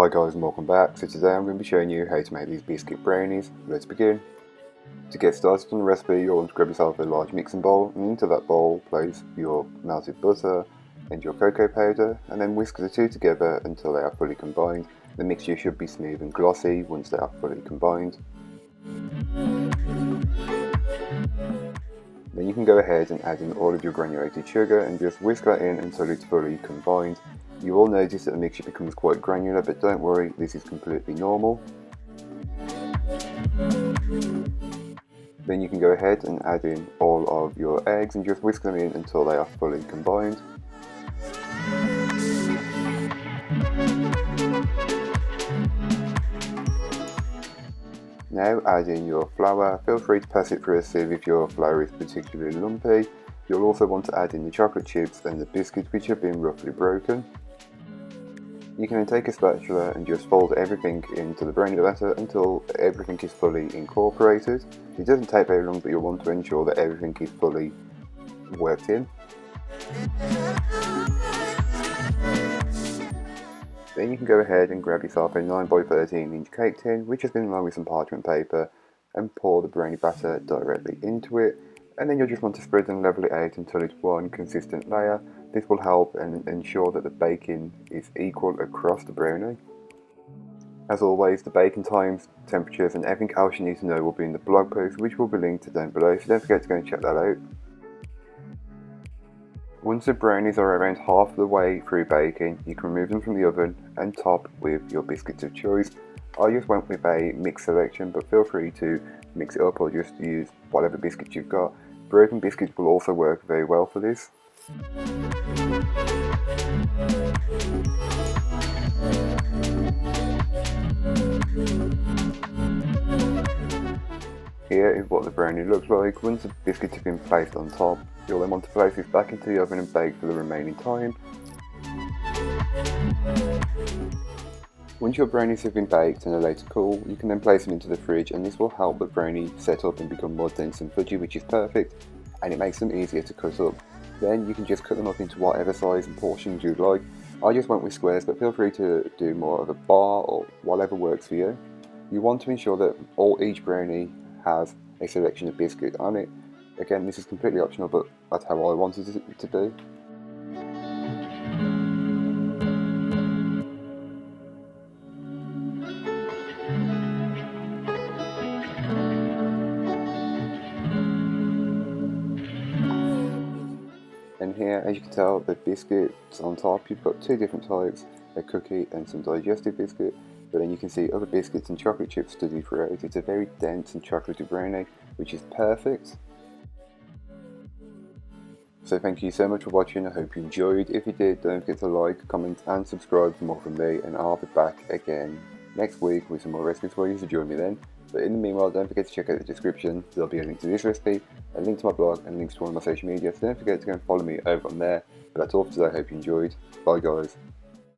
Hi guys and welcome back. So today I'm going to be showing you how to make these biscuit brownies. Let's begin. To get started on the recipe, you'll want to grab yourself a large mixing bowl, and into that bowl place your melted butter and your cocoa powder, and then whisk the two together until they are fully combined. The mixture should be smooth and glossy once they are fully combined. Then you can go ahead and add in all of your granulated sugar and just whisk that in until it's fully combined. You will notice that the mixture becomes quite granular, but don't worry, this is completely normal. Then you can go ahead and add in all of your eggs and just whisk them in until they are fully combined. Now add in your flour. Feel free to pass it through a sieve if your flour is particularly lumpy. You'll also want to add in the chocolate chips and the biscuits, which have been roughly broken. You can then take a spatula and just fold everything into the brownie batter until everything is fully incorporated. It doesn't take very long, but you'll want to ensure that everything is fully worked in. Then you can go ahead and grab yourself a 9x13 inch cake tin, which has been lined with some parchment paper, and pour the brownie batter directly into it. And then you'll just want to spread and level it out until it's one consistent layer. This will help and ensure that the baking is equal across the brownie. As always, the baking times, temperatures and everything else you need to know will be in the blog post, which will be linked down below, so don't forget to go and check that out. Once the brownies are around half the way through baking, you can remove them from the oven and top with your biscuits of choice. I just went with a mixed selection, but feel free to mix it up or just use whatever biscuits you've got. Broken biscuits will also work very well for this. Here is what the brownie looks like. Once the biscuits have been placed on top, you'll then want to place this back into the oven and bake for the remaining time. Once your brownies have been baked and allowed to cool, you can then place them into the fridge, and this will help the brownie set up and become more dense and fudgy, which is perfect, and it makes them easier to cut up. Then you can just cut them up into whatever size and portions you'd like. I just went with squares, but feel free to do more of a bar or whatever works for you. You want to ensure that each brownie has a selection of biscuit on it. Again, this is completely optional, but that's how I wanted it to be. And here, as you can tell, the biscuits on top, you've got two different types, a cookie and some digestive biscuit, but then you can see other biscuits and chocolate chips studied throughout. It's a very dense and chocolatey brownie, which is perfect. So thank you so much for watching. I hope you enjoyed. If you did, don't forget to like, comment and subscribe for more from me, and I'll be back again next week with some more recipes for you, so join me then. But in the meanwhile, don't forget to check out the description. There'll be a link to this recipe, a link to my blog, and links to all my social media, so don't forget to go and follow me over on there. But that's all for today. I hope you enjoyed. Bye guys.